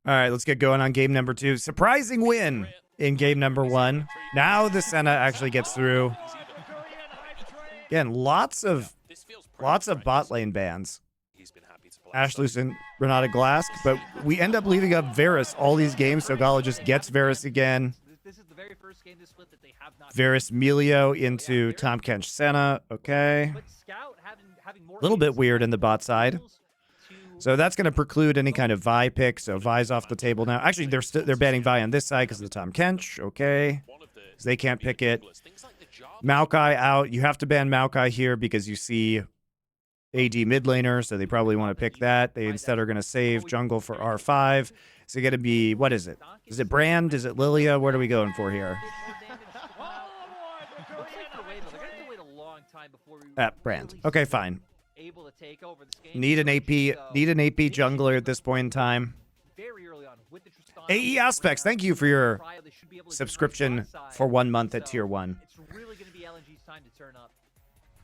All right, let's get going on game number 2. Surprising win in game number 1. Now the Senna actually gets through. Again, lots of bot lane bans. Ashlus and Renata Glask, but we end up leaving up Varus all these games, so Gala just gets Varus again. Varus Melio into Tom Kench Senna. Okay. A little bit weird in the bot side. So that's going to preclude any kind of Vi pick. So Vi's off the table now. Actually, they're banning Vi on this side because of the Tom Kench. Okay. So they can't pick it. Maokai out. You have to ban Maokai here because you see AD mid laner, so they probably want to pick that. They instead are going to save jungle for R5. So going to be, what is it? Is it Brand? Is it Lilia? What are we going for here? Brand. Okay, fine. Need an AP jungler at this point in time. AE Aspects, thank you for your subscription for 1 month at tier 1. It's really going to be LNG's time to turn up.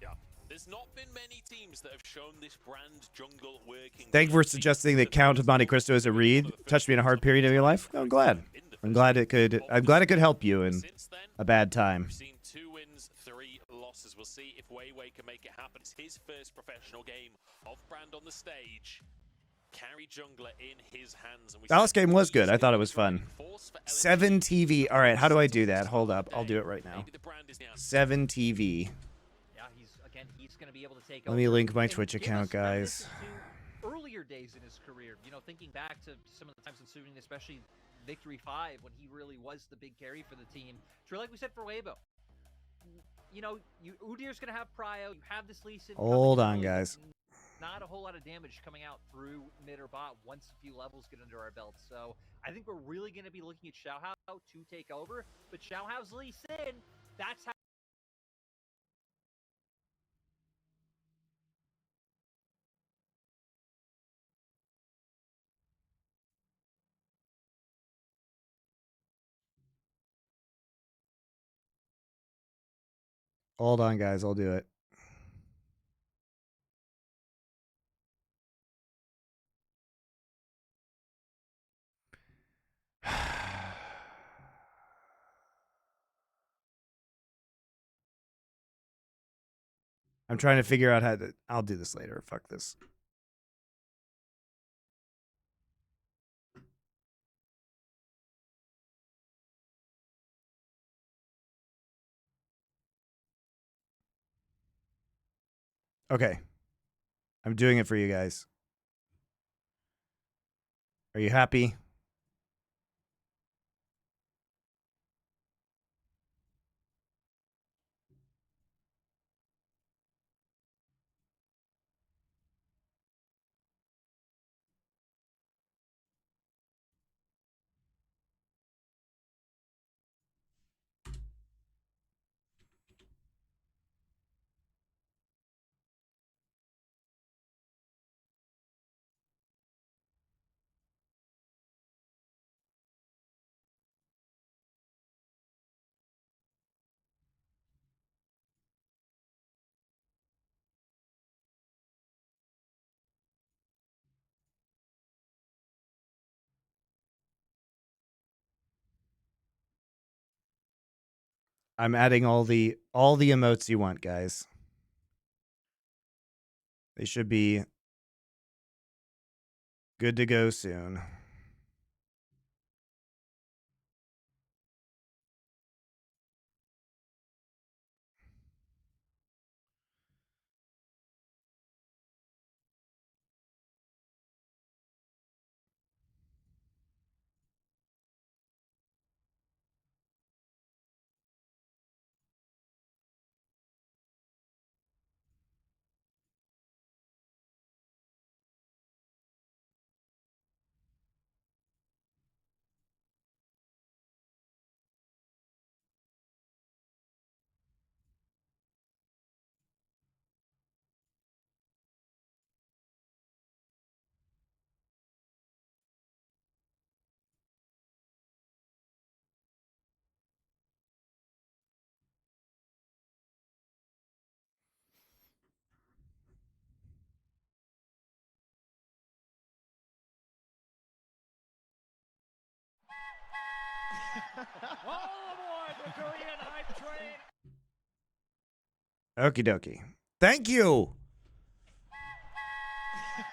Yeah. There's not been many teams that have shown this Brand jungle working. Thank you for suggesting that Count of MonteCristo as a read touched me in a hard period of your life. I'm glad. I'm glad it could help you in a bad time. We've seen 2 wins, 3 losses. We'll see if Weibo can make it happen. It's his first professional game of Brand on the stage. Carry jungler in his hands. And the last game was good. I thought it was fun. 7 TV. All right, how do I do that? Hold up. I'll do it right now. 7 TV. Yeah, he's going to be able to take Let me link my Twitch account, guys. Earlier days in his career, you know, thinking back to some of the times ensuing, especially Victory 5, when he really was the big carry for the team. True, like we said for Weibo. You know, Udyr's going to have prio. You have this Lee Sin. Hold on, guys. Not a whole lot of damage coming out through mid or bot once a few levels get under our belts. So I think we're really going to be looking at Xiaohao to take over. But Xiaohao's Lee Sin, that's how. Hold on, guys. I'll do it. I'm trying to figure out how to... I'll do this later. Fuck this. Okay. I'm doing it for you guys. Are you happy? I'm adding all the emotes you want, guys. They should be good to go soon. All aboard the Korean hype train. Okie dokie. Thank you.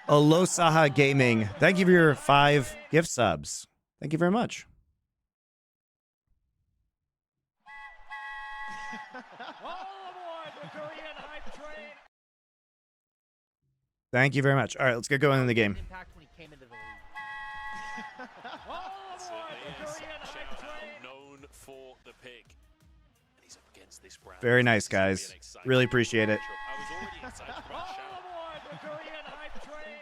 Alosaha Gaming. Thank you for your 5 gift subs. Thank you very much. All aboard the Korean hype train. Thank you very much. All right, let's get going in the game. Impact when he came into the league. All aboard the Korean hype train. Known for the pick. And he's up against this brand. Very nice, guys. Really appreciate it. I was already excited about All Shao. aboard the Korean hype train.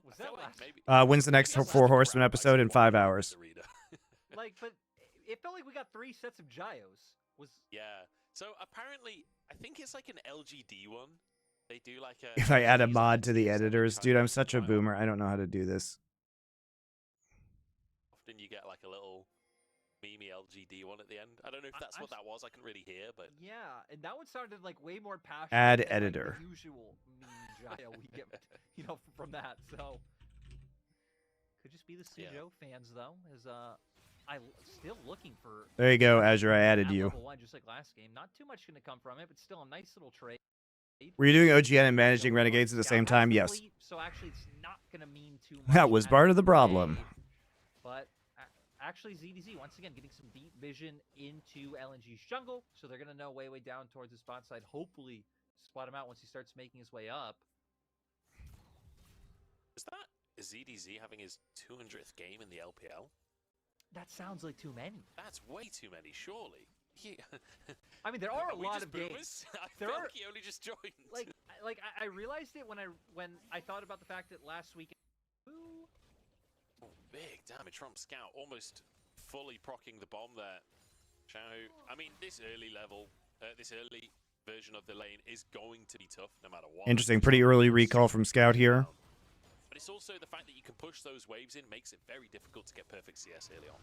Was that last? When's the next 4 Horsemen episode? In 5 hours. Like, but it felt like we got 3 sets of gyos. Yeah. So apparently, I think it's like an LGD one. They do like a. If I add a mod to the editors, dude, I'm such a boomer. I don't know how to do this. Often you get like a little meme LGD one at the end. I don't know if that's what that was. I couldn't really hear, but yeah, and that one sounded like way more passionate. Add than, editor. Like, the usual meme gyro we get, from that. So could just be the Sujo fans though. Is I still looking for. There you go, Azure. I added you. Level 1, just like last game. Not too much going to come from it, but still a nice little trade. Were you doing OGN and managing Renegades at the same time? Yes. So actually, it's not going to mean too much. That was part of the problem. But actually, ZDZ once again getting some deep vision into LNG's jungle, so they're going to know way down towards the spot side. Hopefully, spot him out once he starts making his way up. Is that ZDZ having his 200th game in the LPL? That sounds like too many. That's way too many, surely. I mean, there are a lot of games. I there feel are, like he only just joined. Like I realized it when I thought about the fact that last week. Oh, big damage from Scout, almost fully proccing the bomb there. Shao, I mean, this early level, this early version of the lane is going to be tough no matter what. Interesting. Pretty early recall from Scout here. But it's also the fact that you can push those waves in makes it very difficult to get perfect CS early on.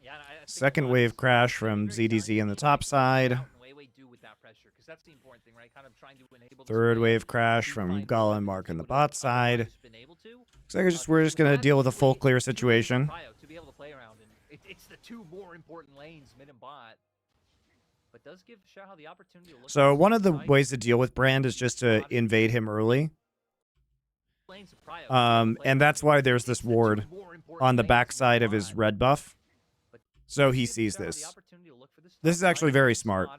Yeah, second wave crash from ZDZ on the top side. Third wave crash from Gala and Mark on the bot side. So we're just going to deal with a full clear situation. To be able to play around, and it's the 2 more important lanes, mid and bot. But does give Xiaohao the opportunity to look. So one of the ways to deal with Brand is just to invade him early. And that's why there's this ward on the backside of his red buff. So he sees this. This is actually very smart.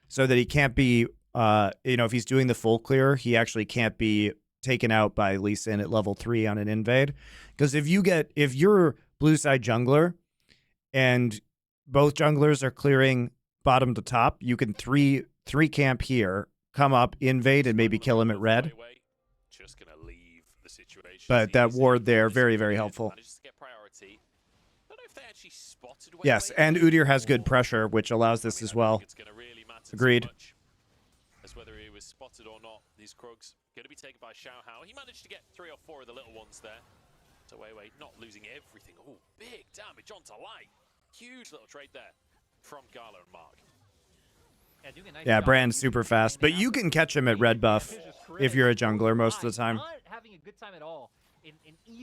So that he can't be, if he's doing the full clear, he actually can't be taken out by Lee Sin at level 3 on an invade. Because if you're blue side jungler and both junglers are clearing bottom to top, you can three camp here, come up, invade, and maybe kill him at red. But that ward there, very, very helpful. Yes, and Udyr has good pressure, which allows this as well. Agreed. As whether he was spotted or not, these Krugs going to be taken by Xiaohao. He managed to get 3 or 4 of the little ones there. So Weiwei not losing everything. Oh, big damage onto light. Huge little trade there from Gala and Mark. Yeah, Brand's super fast, but you can catch him at red buff if you're a jungler most of the time.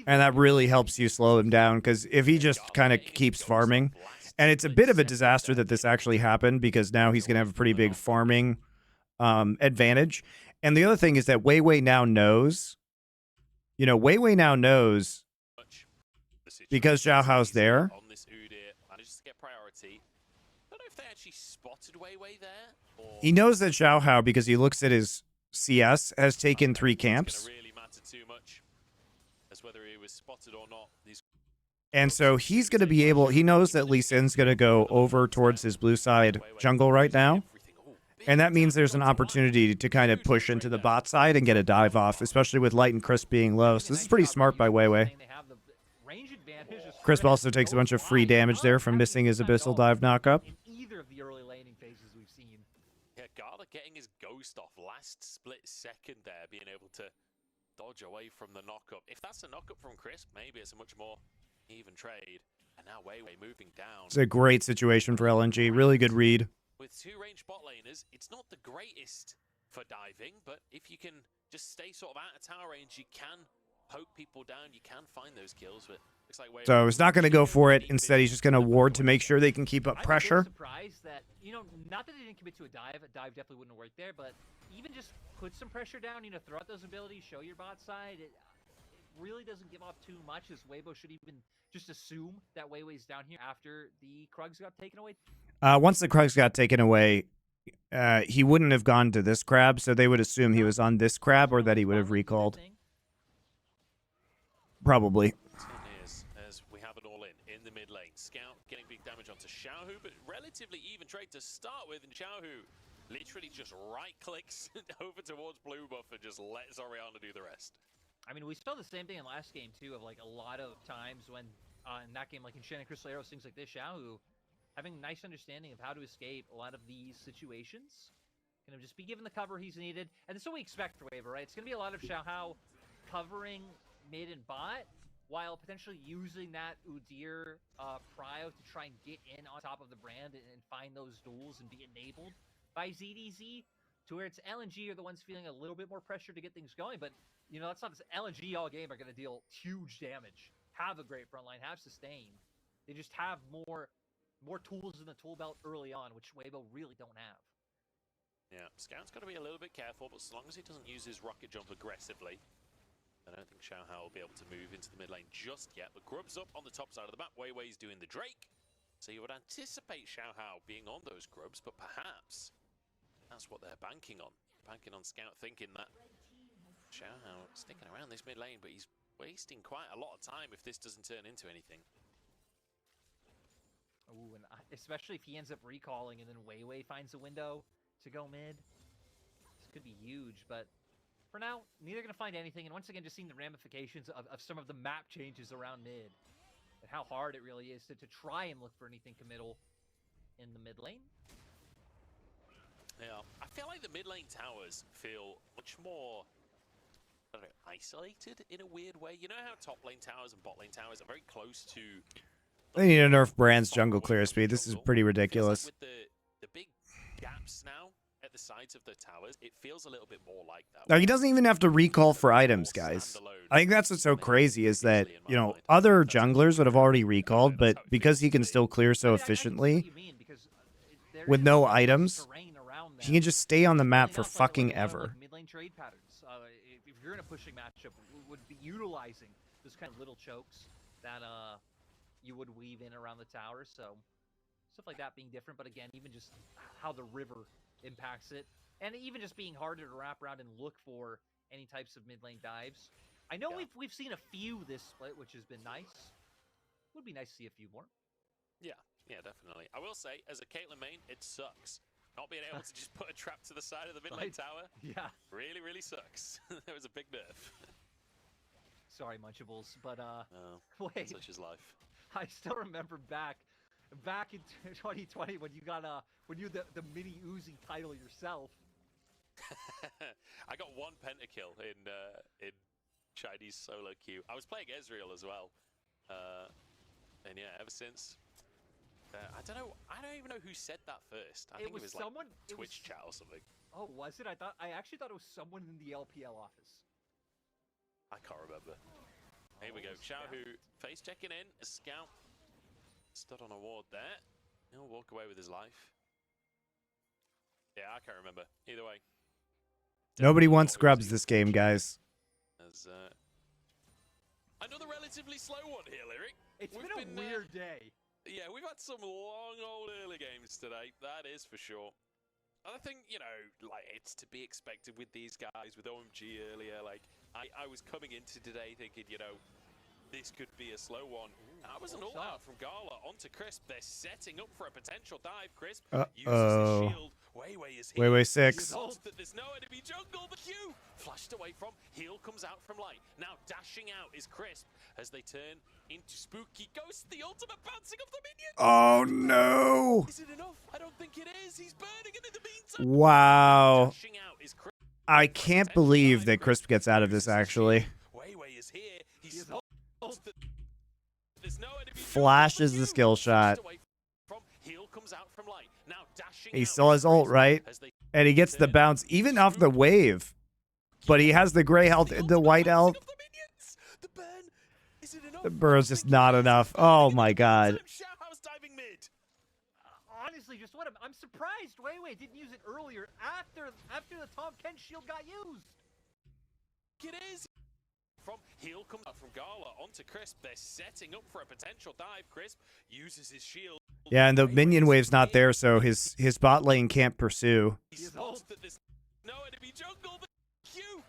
And that really helps you slow him down, because if he just kind of keeps farming, and it's a bit of a disaster that this actually happened, because now he's going to have a pretty big farming advantage. And the other thing is that Weiwei now knows, because Xiaohao's there. He knows that Xiaohao, because he looks at his CS, has taken 3 camps. And so he's going to be able, he knows that Lee Sin's going to go over towards his blue side jungle right now. And that means there's an opportunity to kind of push into the bot side and get a dive off, especially with Light and Crisp being low. So this is pretty smart by Weiwei. Crisp also takes a bunch of free damage there from missing his Abyssal Dive knockup. Yeah, Gala getting his ghost off last split second there, being able to dodge away from the knockup. If that's a knockup from Crisp, maybe it's a much more even trade. And now Weiwei moving down. It's a great situation for LNG. Really good read. With 2 range bot laners, it's not the greatest for diving, but if you can just stay sort of out of tower range, you can poke people down, you can find those kills, but looks like So he's not going to go for it. Instead, he's just going to ward to make sure they can keep up pressure. I'm surprised that, you know, not that they didn't commit to a dive definitely wouldn't work there, but even just put some pressure down, you know, throw out those abilities, show your bot side. It really doesn't give off too much, as Weibo should even just assume that Weiwei's down here after the Krugs got taken away. Once the Krugs got taken away, he wouldn't have gone to this crab, so they would assume he was on this crab or that he would have recalled. Probably. As we have it all in the mid lane. Scout getting big damage onto Xiaohu, but relatively even trade to start with, and Xiaohu literally just right-clicks over towards blue buff and just lets Oriana do the rest. I mean, we saw the same thing in last game, too, of, like, a lot of times when, in that game, like in Shannon Crystal Arrows, things like this, Xiaohu having a nice understanding of how to escape a lot of these situations. Gonna just be given the cover he's needed. And this is what we expect for Weibo, right? It's gonna be a lot of Xiaohu covering mid and bot, while potentially using that Udyr prio to try and get in on top of the brand and find those duels and be enabled by ZDZ, to where it's LNG are the ones feeling a little bit more pressure to get things going. But, you know, that's not LNG all game are going to deal huge damage, have a great front line, have sustain. They just have more tools in the tool belt early on, which Weibo really don't have. Yeah, Scout's got to be a little bit careful, but as long as he doesn't use his rocket jump aggressively, I don't think Xiaohu will be able to move into the mid lane just yet. But Grub's up on the top side of the map. Weiwei's doing the Drake. So you would anticipate Xiaohu being on those Grubs, but perhaps that's what they're banking on. Banking on Scout, thinking that Xiaohu sticking around this mid lane, but he's wasting quite a lot of time if this doesn't turn into anything. Ooh, and especially if he ends up recalling and then Weiwei finds a window to go mid. This could be huge, but for now, neither going to find anything. And once again, just seeing the ramifications of some of the map changes around mid and how hard it really is to try and look for anything committal in the mid lane. Yeah, I feel like the mid lane towers feel much more, I don't know, isolated in a weird way. You know how top lane towers and bot lane towers are very close to... They need to nerf Brand's jungle clear speed. This is pretty ridiculous. Like with the big gaps now at the sides of the towers, it feels a little bit more like that. Now, he doesn't even have to recall for items, guys. I think that's what's so crazy is that, you know, other junglers would have already recalled, but because he can still clear so efficiently with no items, he can just stay on the map for fucking ever. Mid lane trade patterns. If you're in a pushing matchup, would be utilizing those kind of little chokes that you would weave in around the tower. So stuff like that being different, but again, even just how the river impacts it, and even just being harder to wrap around and look for any types of mid lane dives. I know we've seen a few this split, which has been nice. Would be nice to see a few more. Yeah, definitely. I will say, as a Caitlyn main, it sucks not being able to just put a trap to the side of the mid lane tower. Yeah, really, really sucks. There was a big nerf. Sorry, Munchables, but wait, such is life. I still remember back in 2020 when you got when you the mini Uzi title yourself. I got one pentakill in Chinese solo queue. I was playing Ezreal as well, and yeah, ever since I don't even know who said that first. I think it was someone like Twitch chat or something. Oh, was it? I actually thought it was someone in the LPL office. I can't remember. Here we go. Xiaohu face checking in. A Scout stood on a ward there. He'll walk away with his life. Yeah, I can't remember. Either way. Nobody wants scrubs this game, guys. As, another relatively slow one here, Lyric. It's been a weird day. Yeah, we've had some long old early games today. That is for sure. And I think, you know, like, it's to be expected with these guys, with OMG earlier. Like, I was coming into today thinking, you know, this could be a slow one. That was an all-out from Gala onto Crisp. They're setting up for a potential dive. Crisp uses his shield. Weiwei is here. Weiwei 6. That there's no enemy jungle. The Q flashed away from. Heal comes out from light. Now dashing out is Crisp as they turn into Spooky Ghost. The ultimate bouncing off the minions. Oh no! Is it enough? I don't think it is. He's burning it in the meantime. Wow. Dashing out is Crisp. I can't believe that Crisp gets out of this, actually. Weiwei is here. He's Flashes the skill shot. He still has ult, right? And he gets the bounce even off the wave. But he has the gray health and the white health. The burrow's just not enough. Oh my god. Honestly, just what I'm surprised Weiwei didn't use it earlier after the Tom Ken shield got used. It is. From heel comes out from Gala onto Crisp. They're setting up for a potential dive. Crisp uses his shield. Yeah, and the minion wave's not there, so his bot lane can't pursue.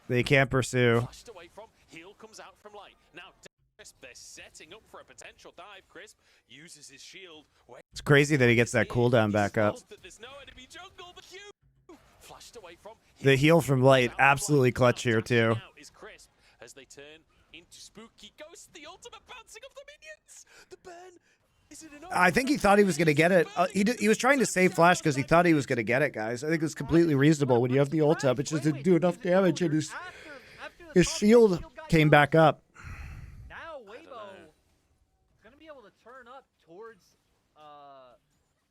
They can't pursue. Flushed away from heel comes out from light. Now Crisp, they're setting up for a potential dive. Crisp uses his shield. It's crazy that he gets that cooldown back up. The heal from light, absolutely clutch here too. As they turn into spooky ghosts, the ultimate bouncing of the minions. The burn. Is it enough? I think he thought he was going to get it. He was trying to save Flash because he thought he was going to get it, guys. I think it's completely reasonable when you have the ult up. It just didn't do enough damage, and his shield came back up. Now Weibo is going to be able to turn up towards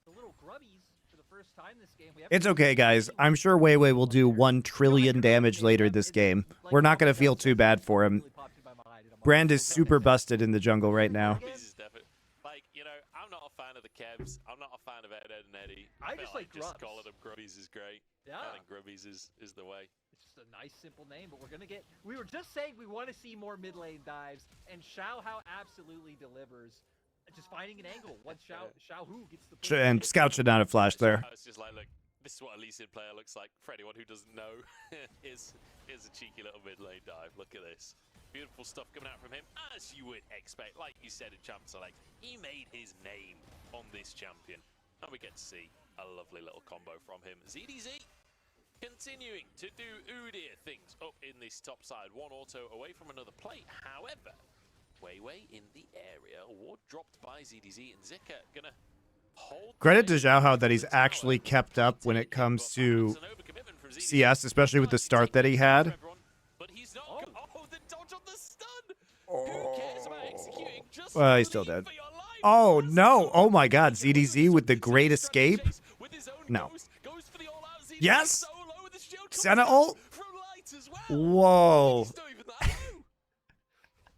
the little grubbies for the first time this game. It's okay, guys. I'm sure Weiwei will do 1 trillion damage later this game. We're not going to feel too bad for him. Brand is super busted in the jungle right now. Like, you know, I'm not a fan of the Kevs. I'm not a fan of Ed and Eddie. I just like Grubs. Just calling them Grubbies is great. Yeah. I think Grubbies is the way. It's just a nice, simple name, but we're going to get... We were just saying we want to see more mid lane dives, and Xiaohao absolutely delivers. Just finding an angle. Once Xiaohu gets the... And Scout should not have flashed there. It's just like, look, this is what a Lee Sin player looks like. For anyone who doesn't know, here's a cheeky little mid lane dive. Look at this. Beautiful stuff coming out from him, as you would expect. Like you said in Champ Select, he made his name on this champion. And we get to see a lovely little combo from him. ZDZ continuing to do Udyr things up in this top side. One auto away from another plate. However, Weiwei in the area. Ward dropped by ZDZ, and Zika gonna hold. Credit to Xiaohao that he's actually kept up when it comes to CS, especially with the start that he had. But he's not. Oh, the dodge on the stun. Who cares about executing? Just Well, he's still dead. Oh no! Oh my God! ZDZ with the great escape. No. Yes. Senna ult. Whoa.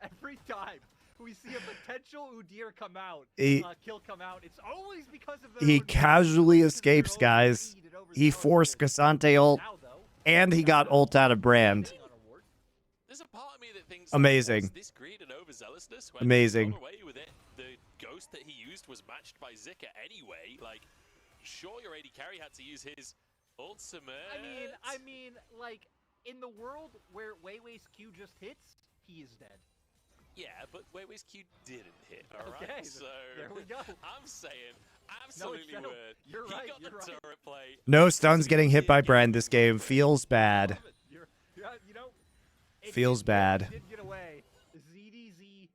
Every time we see a potential Udyr come out, kill come out, it's always because of the... He casually escapes, guys. He forced Cassante ult, and he got ult out of Brand. Amazing. Amazing. The ghost that he used was matched by Zika anyway. Like, sure, your AD carry had to use his ultimate. I mean, like, in the world where Weiwei's Q just hits, he is dead. Yeah, but Weiwei's Q didn't hit, alright? Okay, So, there we go. I'm saying, absolutely no, word. you're right, He got the turret play. No stuns getting hit by Brand this game. Feels bad. You know, Feels bad. Did get away. ZDZ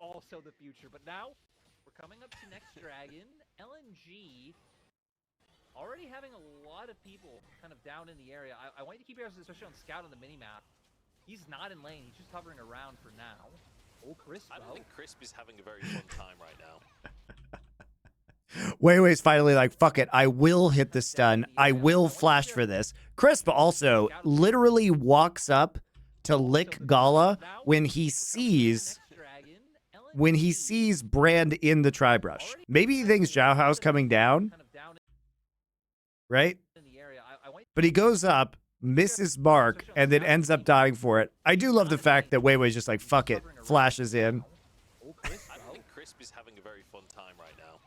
also the future, but now we're coming up to next dragon. LNG already having a lot of people kind of down in the area. I want you to keep your eyes, especially on Scout on the minimap. He's not in lane. He's just hovering around for now. Oh, Crisp. I don't think Crisp is having a very fun time right now. Weiwei's finally like, fuck it, I will hit the stun. I will flash for this. Crisp also literally walks up to lick Gala when he sees Brand in the tri-brush. Maybe he thinks Xiaohao's coming down, right? But he goes up, misses mark, and then ends up dying for it. I do love the fact that Weiwei's just like, fuck it, flashes in. I don't think Crisp is having a very fun time right now.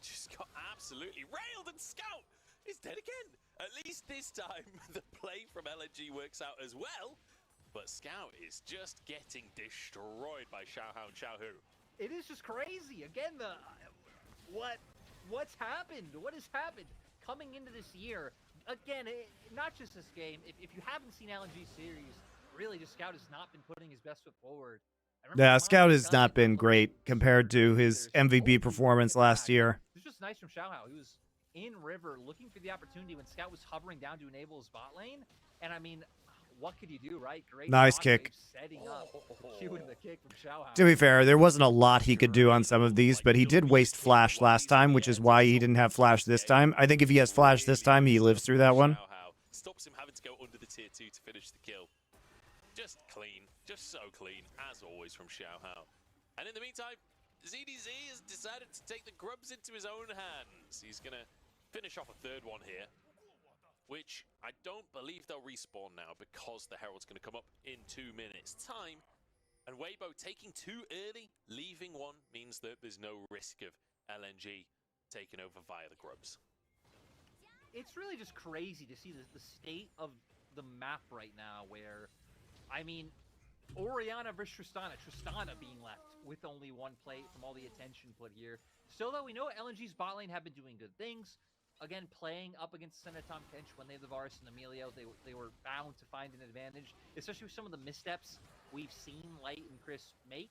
Just got absolutely railed, and Scout is dead again. At least this time, the play from LNG works out as well. But Scout is just getting destroyed by Xiaohao and Xiaohu. It is just crazy. Again, what's happened? What has happened coming into this year? Again, not just this game. If you haven't seen LNG series, really, just Scout has not been putting his best foot forward. Yeah, Scout has not been great compared to his MVP performance last year. It was just nice from Xiaohao. He was in river looking for the opportunity when Scout was hovering down to enable his bot lane. And I mean, what could you do, right? Great nice kick. Setting up, cueing the kick from Xiaohao. To be fair, there wasn't a lot he could do on some of these, but he did waste Flash last time, which is why he didn't have Flash this time. I think if he has Flash this time, he lives through that one. stops him having to go under the tier 2 to finish the kill. Just clean, just so clean, as always from Xiao Hao. And in the meantime, ZDZ has decided to take the grubs into his own hands. He's going to finish off a third one here, which I don't believe they'll respawn now because the Herald's going to come up in 2 minutes' time. And Weibo taking 2 early, leaving 1, means that there's no risk of LNG taking over via the grubs. It's really just crazy to see the state of the map right now where, I mean, Orianna versus Tristana. Tristana being left with only 1 plate from all the attention put here. Still, though, we know LNG's bot lane have been doing good things. Again, playing up against Senna Tom Kench when they have the Varus and Emilio, they were bound to find an advantage, especially with some of the missteps we've seen Light and Chris make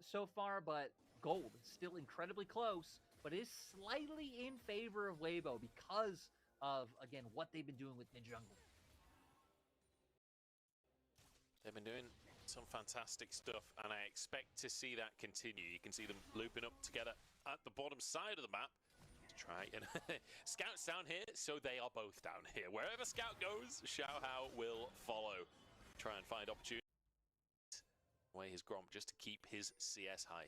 so far. But gold still incredibly close, but is slightly in favor of Weibo because of, again, what they've been doing with mid-jungle. They've been doing some fantastic stuff, and I expect to see that continue. You can see them looping up together at the bottom side of the map. Try and Scout's down here, so they are both down here. Wherever Scout goes, Xiao Hao will follow. Try and find opportunity. Away his Gromp just to keep his CS high.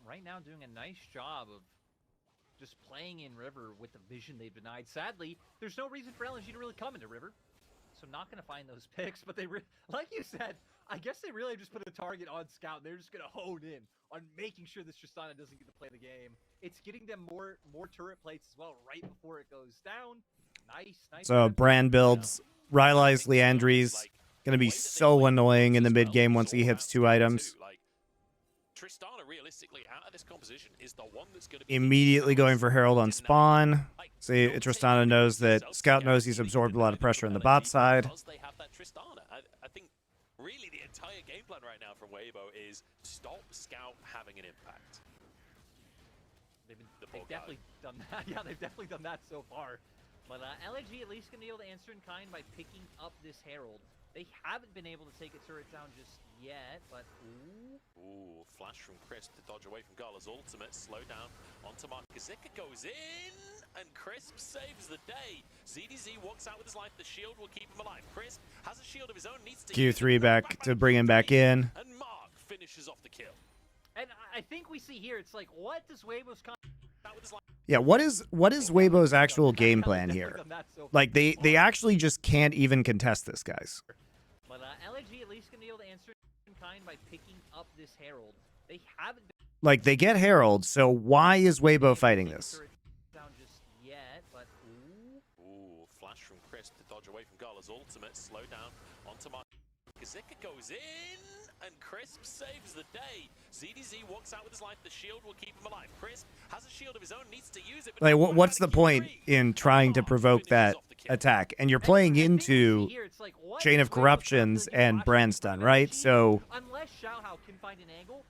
Right now doing a nice job of just playing in River with the vision they've denied. Sadly, there's no reason for LNG to really come into River, so not going to find those picks. But they, like you said, I guess they really just put a target on Scout. They're just going to hone in on making sure this Tristana doesn't get to play the game. It's getting them more turret plates as well right before it goes down. Nice. So Brand builds, Rylai's Leandri's going to be so annoying in the mid game once he hits 2 items. Tristana, realistically, out of this composition, is the one that's going to be Immediately going for Herald on spawn. See, Tristana knows that Scout knows he's absorbed a lot of pressure on the bot side. Because they have that Tristana. I think really the entire game plan right now from Weibo is stop Scout having an impact. They've definitely done that. Yeah, they've definitely done that so far. But LNG at least going to be able to answer in kind by picking up this Herald. They haven't been able to take a turret down just yet, but ooh, flash from Crisp to dodge away from Gala's ultimate. Slow down onto Markazika, goes in, and Crisp saves the day. ZDZ walks out with his life. The shield will keep him alive. Crisp has a shield of his own, needs to Q3 back to bring him back in. And Mark finishes off the kill. And I think we see here, it's like, what does Weibo's Yeah, what is Weibo's actual game plan here? Like, they actually just can't even contest this, guys. But LNG at least going to be able to answer in kind by picking up this Herald. They haven't been Like, they get Herald, so why is Weibo fighting this? down just yet, but ooh, flash from Crisp to dodge away from Gala's ultimate. Slow down onto Markazika, goes in, and Crisp saves the day. ZDZ walks out with his life. The shield will keep him alive. Crisp has a shield of his own, needs to use it. Like, what's the point in trying to provoke that attack? And you're playing into Chain of Corruptions and Brandstun, right? So unless Xiao Hao can find an angle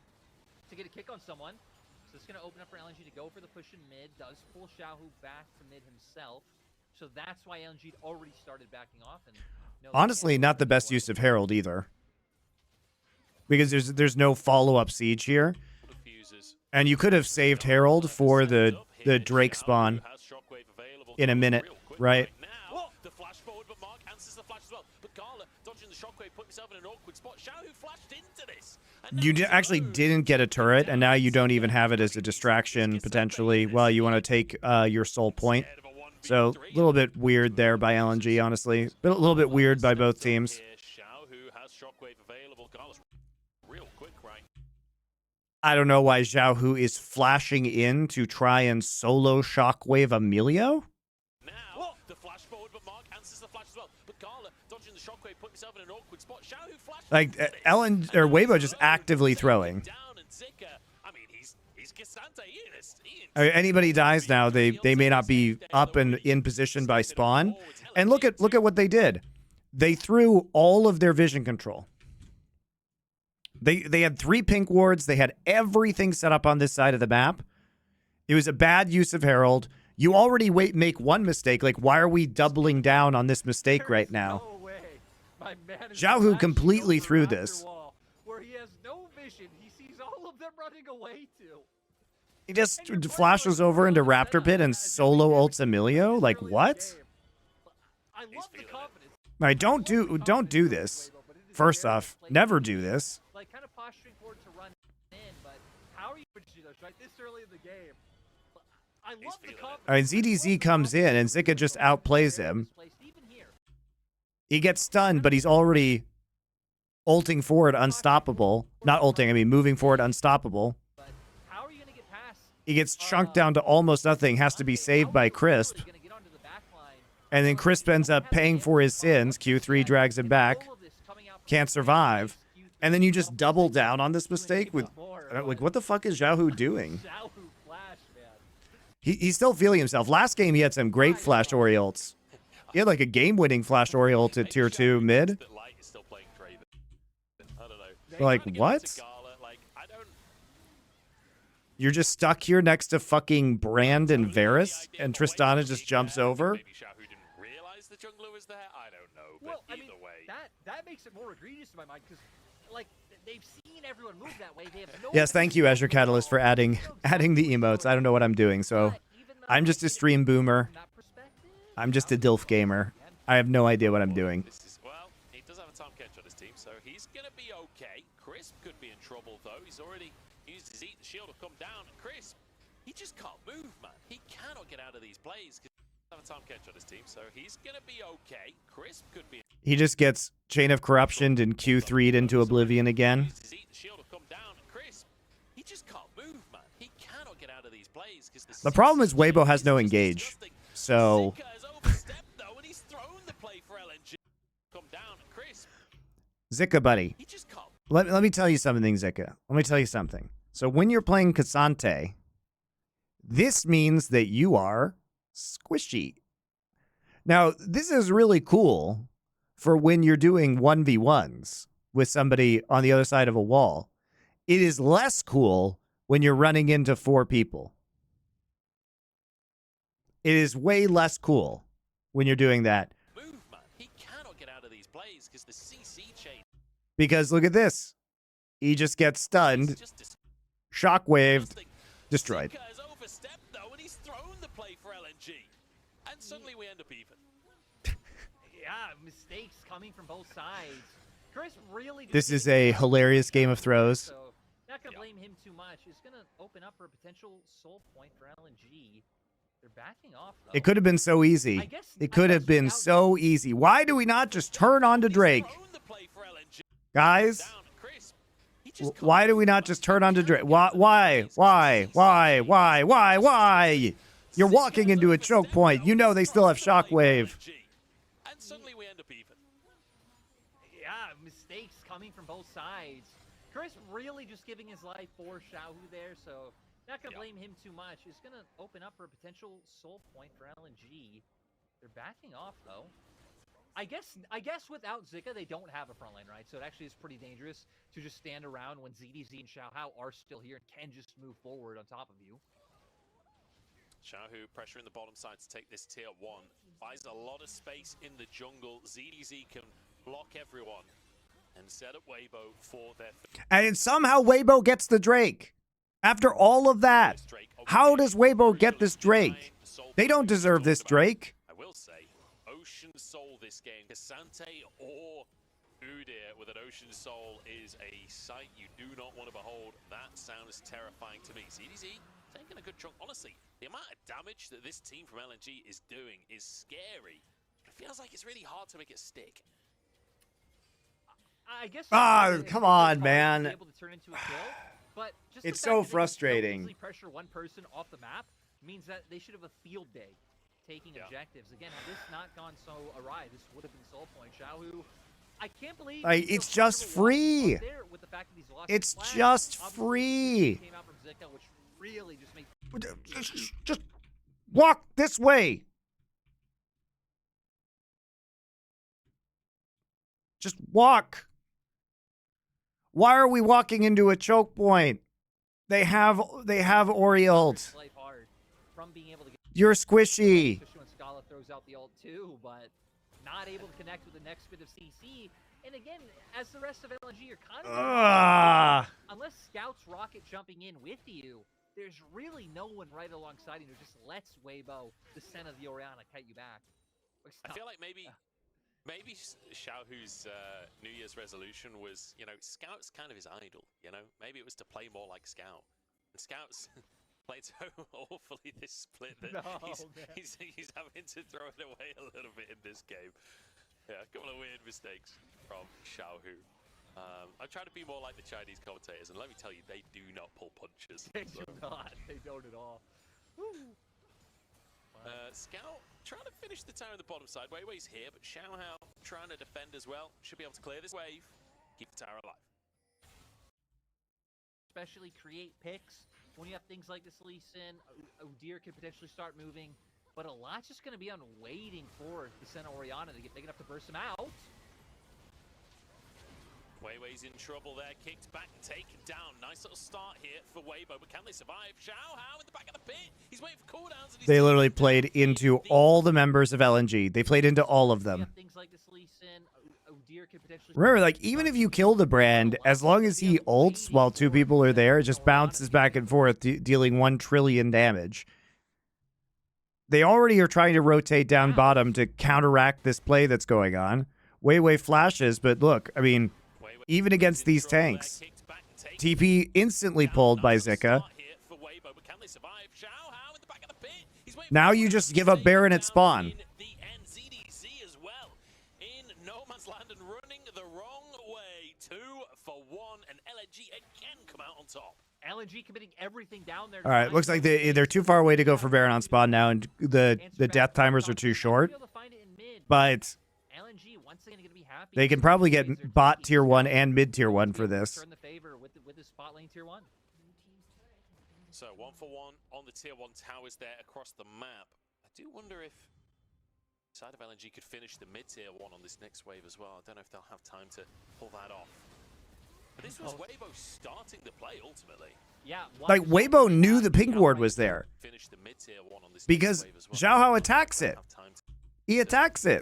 to get a kick on someone, so it's going to open up for LNG to go for the push in mid. Does pull Xiao Hao back to mid himself, so that's why LNG already started backing off. And honestly, not the best use of Herald either, because there's no follow-up siege here, and you could have saved Herald for the Drake spawn in a minute, right? The flash forward, but Mark answers the flash as well. But Gala dodging the shockwave, put himself in an awkward spot. Xiao Hao flashed into this. You actually didn't get a turret, and now you don't even have it as a distraction potentially while you want to take your soul point. So a little bit weird there by LNG, honestly. But a little bit weird by both teams. Xiao Hao has shockwave available. Gala's real quick, right? I don't know why Xiao Hu is flashing in to try and solo shockwave Emilio. Now the flash forward, but Mark answers the flash as well. But Gala dodging the shockwave, put himself in an awkward spot. Xiao Hao flashed. Like Weibo just actively throwing. Down and Zika. I mean, he's Cassante. Anybody dies now, they may not be up and in position by spawn. And look at what they did. They threw all of their vision control. They had 3 pink wards. They had everything set up on this side of the map. It was a bad use of Herald. You already make one mistake. Like, why are we doubling down on this mistake right now? Xiao Hu completely threw this. Where he has no vision. He sees all of them running away to. He just flashes over into Raptor Pit and solo ults Emilio? Like, what? I love the confidence. All right, don't do this. First off, never do this. Like kind of posturing forward to run in, but how are you pushing those right this early in the game? I love the confidence. All right, ZDZ comes in and Zika just outplays him. He gets stunned, but he's already ulting forward unstoppable. Not ulting, I mean moving forward unstoppable. But how are you going to get past? He gets chunked down to almost nothing, has to be saved by Crisp. And then Crisp ends up paying for his sins. Q3 drags him back. Can't survive. And then you just double down on this mistake with, like, what the fuck is Xiaohu doing? He's still feeling himself. Last game, he had some great Flash Ori ults. He had like a game-winning Flash Ori ult at tier 2 mid. Like, what? You're just stuck here next to fucking Brand and Varus, and Tristana just jumps over? Well, I mean, that makes it more egregious in my mind because, like, they've seen everyone move that way. They have no Yes, thank you, Azure Catalyst, for adding the emotes. I don't know what I'm doing, so I'm just a stream boomer. I'm just a DILF gamer. I have no idea what I'm doing. Well, he does have a time catch on his team, so he's gonna be okay. Crisp could be in trouble though. He's already used his eat. The shield will come down. And Crisp, he just can't move, man. He cannot get out of these plays because he doesn't have a time catch on his team, so he's gonna be okay. Crisp could be. He just gets Chain of Corruption and Q3'd into Oblivion again. His eat. The shield will come down. And Crisp, he just can't move, man. He cannot get out of these plays because The problem is Weibo has no engage, so Zika, buddy. Let me tell you something, Zika. Let me tell you something. So when you're playing Cassante, this means that you are squishy. Now, this is really cool for when you're doing 1v1s with somebody on the other side of a wall. It is less cool when you're running into 4 people. It is way less cool when you're doing that. Because look at this. He just gets stunned. Shockwaved. Destroyed. And suddenly we end up even. Yeah, mistakes coming from both sides. Chris really This is a hilarious Game of Throws. So not gonna blame him too much. It's gonna open up for a potential soul point for LNG. They're backing off though. It could have been so easy. It could have been so easy. Why do we not just turn on to Drake? Guys, why do we not just turn on to Drake? Why? You're walking into a choke point. You know they still have Shockwave. And suddenly we end up even. Yeah, mistakes coming from both sides. Chris really just giving his life for Xiaohu there, so not gonna blame him too much. It's gonna open up for a potential soul point for LNG. They're backing off though. I guess without Zika they don't have a front line, right? So it actually is pretty dangerous to just stand around when ZDZ and Xiaohao are still here and can just move forward on top of you. Xiaohu pressuring the bottom side to take this tier 1. Buys a lot of space in the jungle. ZDZ can block everyone and set up Weibo for their... And somehow Weibo gets the Drake. After all of that, how does Weibo get this Drake? They don't deserve this Drake. I will say, Ocean Soul this game. Cassante or Udyr with an Ocean Soul is a sight you do not want to behold. That sounds terrifying to me. ZDZ taking a good chunk. Honestly, the amount of damage that this team from LNG is doing is scary. It feels like it's really hard to make it stick. I guess. Come on, man. Able to turn into a kill, but just it's so frustrating. So pressure one person off the map means that they should have a field day taking objectives. Again, had this not gone so awry, this would have been soul point. Xiaohu, I can't believe it's just free. It's just free. Came out from Zika, which really just made... Just walk this way. Just walk. Why are we walking into a choke point? They have Oriult. You're squishy. Scala throws out the ult too, but not able to connect with the next bit of CC. And again, as the rest of LNG, you're kind of unless Scout's rocket jumping in with you, there's really no one right alongside him who just lets Weibo, the Senna, the Orianna, kite you back. I feel like maybe Xiaohu's New Year's resolution was, you know, Scout's kind of his idol, you know? Maybe it was to play more like Scout. And Scout's played so awfully this split that he's having to throw it away a little bit in this game. Yeah, a couple of weird mistakes from Xiaohu. I'm trying to be more like the Chinese commentators, and let me tell you, they do not pull punches. They do not. They don't at all. Scout trying to finish the tower on the bottom side. Weiwei's here, but Xiaohao trying to defend as well. Should be able to clear this wave. Keep the tower alive. Especially create picks. When you have things like this Lee Sin, Udyr could potentially start moving. But a lot's just going to be on waiting for the Senna Orianna to get big enough to burst him out. Weiwei's in trouble there, kicked back, taken down. Nice little start here for Weibo, but can they survive? Xiaohao in the back of the pit. He's waiting for cooldowns. And They literally played into all the members of LNG. They played into all of them. Things like this Lee Sin, Udyr could potentially... Remember, like, even if you kill the brand, as long as he ults while two people are there, it just bounces back and forth, dealing 1 trillion damage. They already are trying to rotate down bottom to counteract this play that's going on. Weiwei flashes, but look, I mean, even against these tanks, TP instantly pulled by Zika. Now you just give up Baron at spawn. LNG committing everything down there. All right, looks like they're too far away to go for Baron on spawn now, and the death timers are too short. But they can probably get bot tier 1 and mid tier 1 for this. Turn the favor with the spot lane tier 1. So 1-for-1 on the tier 1 towers there across the map. I do wonder if side of LNG could finish the mid tier 1 on this next wave as well. I don't know if they'll have time to pull that off. But this was Weibo starting the play ultimately. Yeah, like Weibo knew the pink ward was there because Xiaohao attacks it. He attacks it.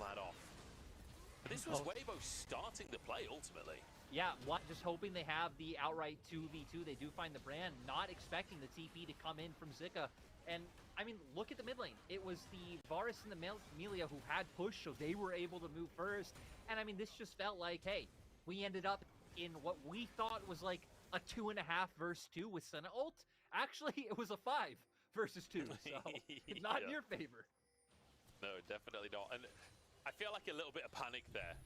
This was Weibo starting the play ultimately. Yeah, just hoping they have the outright 2v2. They do find the brand, not expecting the TP to come in from Zika. And I mean, look at the mid lane. It was the Varus and the Melia who had push, so they were able to move first. And I mean, this just felt like, hey, we ended up in what we thought was like a 2.5 versus 2 with Senna ult. Actually, it was a 5 versus 2, so it's not in your favor. No, definitely not. And I feel like a little bit of panic there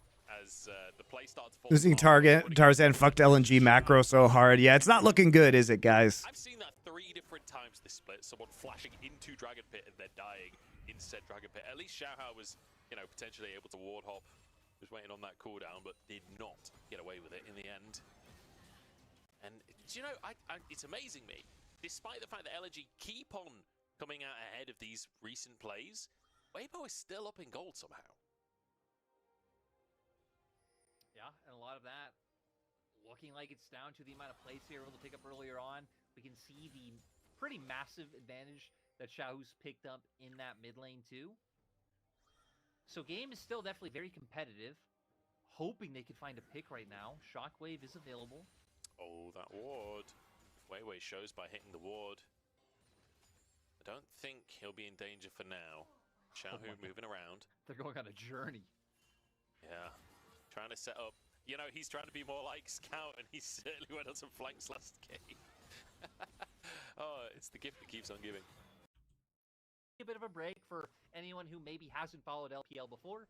as the play starts to fall. Losing Tarzan fucked LNG macro so hard. Yeah, it's not looking good, is it, guys? I've seen that 3 different times this split. Someone flashing into Dragon Pit and then dying in said Dragon Pit. At least Xiaohao was, you know, potentially able to ward hop. Was waiting on that cooldown, but did not get away with it in the end. And do you know, it's amazing me. Despite the fact that LNG keep on coming out ahead of these recent plays, Weibo is still up in gold somehow. Yeah, and a lot of that looking like it's down to the amount of plays they were able to pick up earlier on. We can see the pretty massive advantage that Xiaohu's picked up in that mid lane too. So game is still definitely very competitive. Hoping they could find a pick right now. Shockwave is available. Oh, that ward. Weiwei shows by hitting the ward. I don't think he'll be in danger for now. Xiaohu moving around. They're going on a journey. Yeah. Trying to set up. You know, he's trying to be more like Scout, and he certainly went on some flanks last game. Oh, it's the gift that keeps on giving. A bit of a break for anyone who maybe hasn't followed LPL before.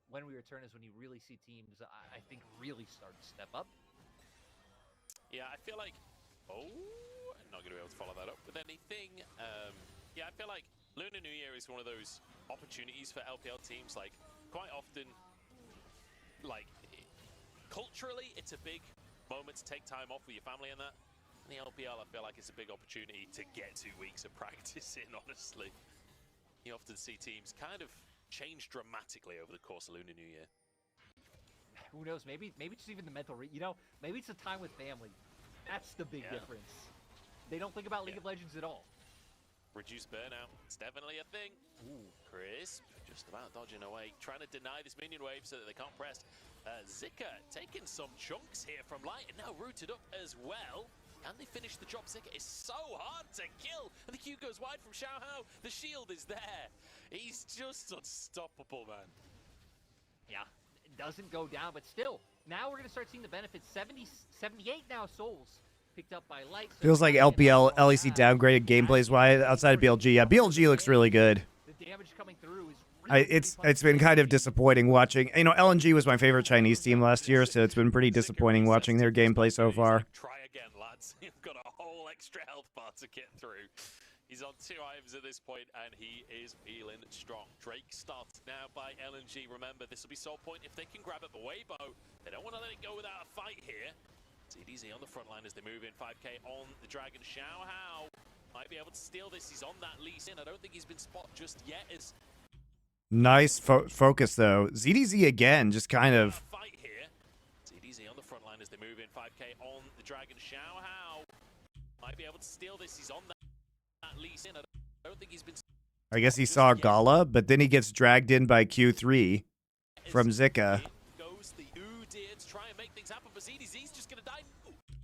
When we return is when you really see teams, I think, really start to step up. Yeah, I feel like... Oh, I'm not going to be able to follow that up with anything. Yeah, I feel like Lunar New Year is one of those opportunities for LPL teams. Like, quite often, like, culturally, it's a big moment to take time off with your family and that. In the LPL, I feel like it's a big opportunity to get 2 weeks of practice in, honestly. You often see teams kind of change dramatically over the course of Lunar New Year. Who knows? Maybe just even the mental... you know, maybe it's a time with family. That's the big difference. They don't think about League of Legends at all. Reduced burnout. It's definitely a thing. Ooh, Crisp just about dodging away. Trying to deny this minion wave so that they can't press. Zika taking some chunks here from Light and now rooted up as well. Can they finish the job? Zika is so hard to kill. And the Q goes wide from Xiaohao. The shield is there. He's just unstoppable, man. Yeah, it doesn't go down, but still, now we're going to start seeing the benefits. 78 now souls picked up by Light. So Feels like LPL, LEC downgraded gameplays wise outside of BLG. Yeah, BLG looks really good. The damage coming through is really It's been kind of disappointing watching. You know, LNG was my favorite Chinese team last year, so it's been pretty disappointing watching their gameplay so far. Try again, lads. You've got a whole extra health bar to get through. He's on 2 items at this point, and he is feeling strong. Drake starts now by LNG. Remember, this will be sole point if they can grab it, but Weibo, they don't want to let it go without a fight here. CDZ on the front line as they move in. 5k on the Dragon. Xiaohao might be able to steal this. He's on that lease in. I don't think he's been spotted just yet. As Nice focus, though. ZDZ again, just kind of... fight here. CDZ on the front line as they move in. 5k on the Dragon. Xiaohao might be able to steal this. He's on that lease in. I don't think he's been... I guess he saw Gala, but then he gets dragged in by Q3 from Zika. Goes the deer to try and make things happen, but ZDZ's just gonna die.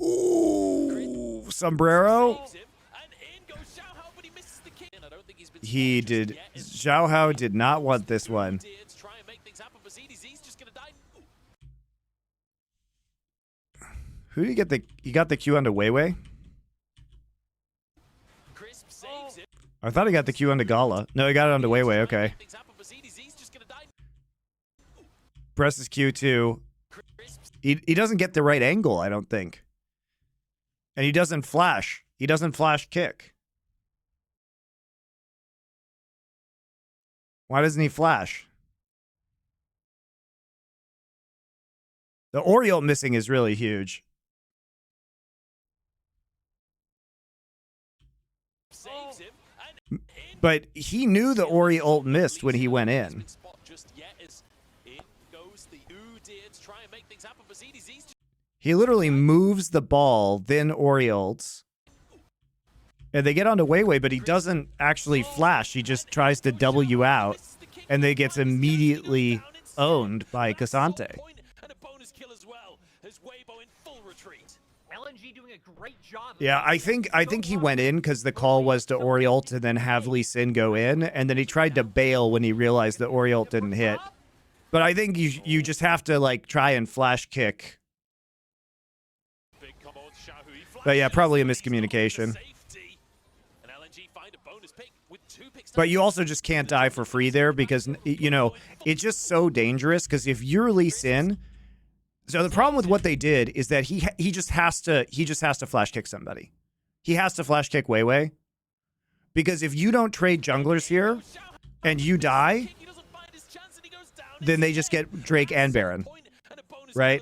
Ooh, sombrero. Saves him, and in goes Xiaohao, but he misses the kick. I don't think he's been He spotted did. just yet. As Xiaohao did not want this one. deer to try and make things happen, but ZDZ's just gonna die. Who did he get the? He got the Q onto Weiwei. Crisp saves him. I thought he got the Q onto Gala. No, he got it onto Weiwei. Okay. Make things happen, but ZDZ's just gonna die. Presses Q2. Crisp He doesn't get the right angle, I don't think. And he doesn't flash. He doesn't flash kick. Why doesn't he flash? The Oriole missing is really huge. saves him, and in But he knew the Ori ult missed when he went in. just yet as in goes the deer to try and make things happen, but ZDZ's He literally moves the ball, then Ori ults. And they get onto Weiwei, but he doesn't actually flash. He just tries to W out, and they gets immediately owned by Cassante. And a bonus kill as well as Weibo in full retreat. LNG doing a great job. Yeah, I think he went in because the call was to Ori ult and then have Lee Sin go in, and then he tried to bail when he realized that Ori ult didn't hit. But I think you just have to like try and flash kick. Big combo with Xiaohu. He But yeah, flashes, probably a but he's not miscommunication. safety. And LNG find a bonus pick with 2 picks. But you also just can't die for free there because, you know, it's just so dangerous because if you're Lee Sin... So the problem with what they did is that he just has to flash kick somebody. He has to flash kick Weiwei. Because if you don't trade junglers here and you die, then they just get Drake and Baron. Right?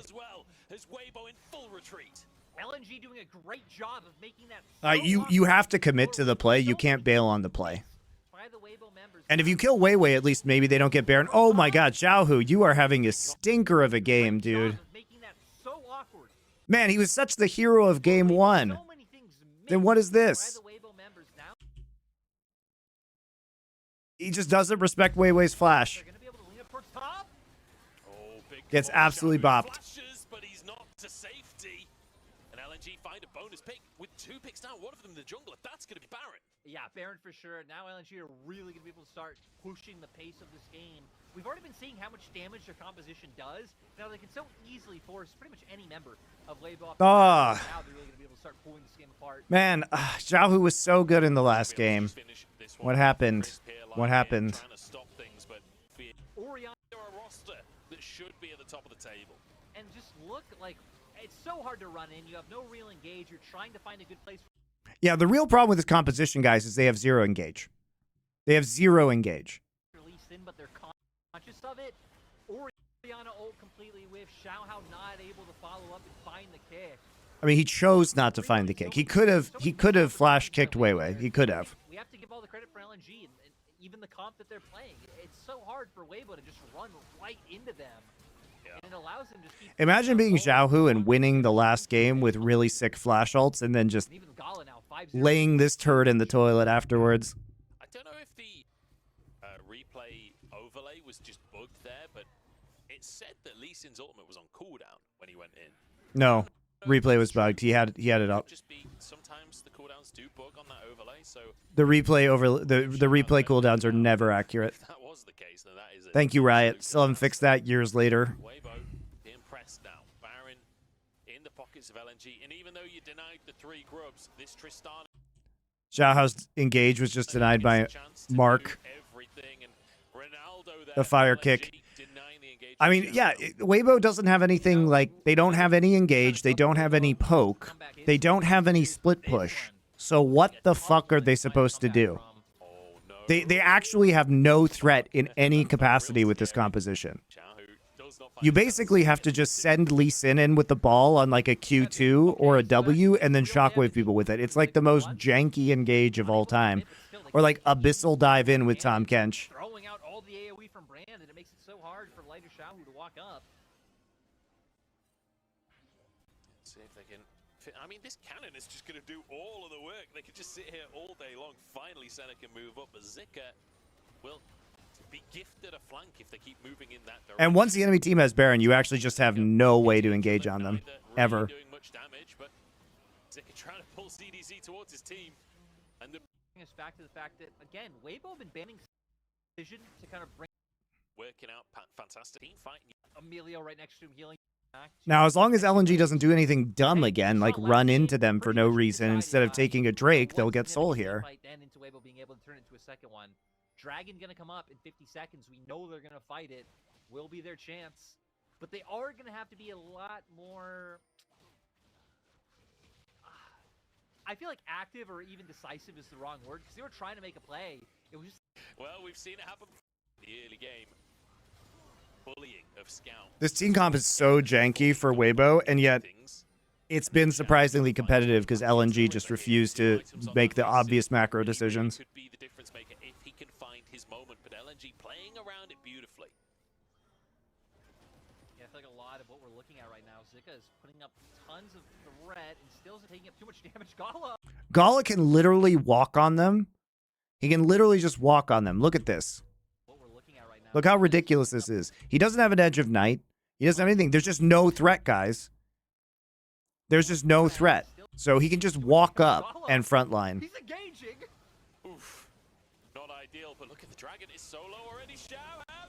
LNG doing a great job of making that. You have to commit to the play. You can't bail on the play. By the Weibo members. And if you kill Weiwei, at least maybe they don't get Baron. Oh my god, Xiaohu, you are having a stinker of a game, dude. Making that so awkward. Man, he was such the hero of game one. So many things Then what is this? by the Weibo members now. He just doesn't respect Weiwei's flash. They're gonna be able to lean up towards top. Gets absolutely bopped. Flashes, but he's not to safety. And LNG find a bonus pick with 2 picks down. One of them in the jungler. That's going to be Baron. Yeah, Baron for sure. Now LNG are really going to be able to start pushing the pace of this game. We've already been seeing how much damage their composition does. Now they can so easily force pretty much any member of Weibo. Ah. Now they're really going to be able to start pulling this game apart. Man, Xiaohu was so good in the last game. What happened? What happened? Trying to stop things, but Orion, they're a roster that should be at the top of the table. and just look like it's so hard to run in. You have no real engage. You're trying to find a good place. Yeah, the real problem with this composition, guys, is they have 0 engage. They have 0 engage. Released in, but they're conscious of it. Oriana ult completely with Xiaohao not able to follow up and find the kick. I mean, he chose not to find the kick. He could have flash kicked Weiwei. He could have. We have to give all the credit for LNG and even the comp that they're playing. It's so hard for Weibo to just run right into them. And it allows them to just keep Imagine being Xiaohu and winning the last game with really sick flash ults and then just and even Gala now 5-0. laying this turd in the toilet afterwards. I don't know if the replay overlay was just bugged there, but it said that Lee Sin's ultimate was on cooldown when he went in. No. Replay was bugged. He had it up. Just be, sometimes the cooldowns do bug on that overlay, so The replay the replay cooldowns are never accurate. if that was the case, then that is it. Thank you, Riot. Still haven't fixed that years later. Weibo being pressed now. Baron in the pockets of LNG, and even though you denied the 3 grubs, this Tristan Xiaohao's engage was just denied by Mark. The fire kick. I mean, yeah, Weibo doesn't have anything like, they don't have any engage, they don't have any poke, they don't have any split push. So what the fuck are they supposed to do? They actually have no threat in any capacity with this composition. You basically have to just send Lee Sin in with the ball on like a Q2 or a W and then shockwave people with it. It's like the most janky engage of all time. Or like Abyssal dive in with Tahm Kench. Throwing out all the AoE from Brand, and it makes it so hard for Lighter Xiaohu to walk up. See if they can fit. I mean, this cannon is just going to do all of the work. They could just sit here all day long. Finally, Senna can move up, but Zika will be gifted a flank if they keep moving in that direction. And once the enemy team has Baron, you actually just have no way to engage on them, ever. Doing much damage, but Zika trying to pull CDZ towards his team, and Bring us back to the fact that, again, Weibo been banning vision to kind of bring working out fantastic team fight. Emilio right next to him healing. Now, as long as LNG doesn't do anything dumb again, like run into them for no reason, instead of taking a Drake, they'll get Soul here. Then into Weibo being able to turn it into a second one. Dragon gonna come up in 50 seconds. We know they're gonna fight it. Will be their chance, but they are gonna have to be a lot more. I feel like active or even decisive is the wrong word because they were trying to make a play. It was just. Well, we've seen it happen in the early game. Bullying of Scout. This team comp is so janky for Weibo, and yet it's been surprisingly competitive because LNG just refused to make the obvious macro decisions. Could be the difference maker if he can find his moment, but LNG playing around it beautifully. Yeah, I feel like a lot of what we're looking at right now, Zika is putting up tons of threat and still isn't taking up too much damage. Gala can literally walk on them. He can literally just walk on them. Look at this. Look how ridiculous this is. He doesn't have an Edge of Night. He doesn't have anything. There's just no threat, guys. There's just no threat. So he can just walk up and frontline. He's engaging. Oof. Not ideal, but look at the Dragon is solo already.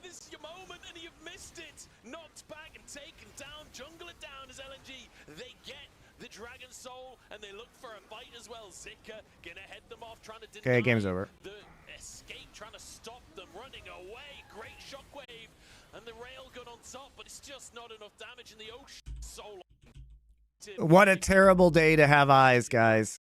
This is your moment, and you've missed it. Knocked back and taken down. Jungle it down as LNG. They get the Dragon Soul, and they look for a fight as well. Zika gonna head them off, trying to deny. Okay, game's over. The escape, trying to stop them running away. Great shockwave, and the railgun on top, but it's just not enough damage in the ocean. So long. What a terrible day to have eyes, guys.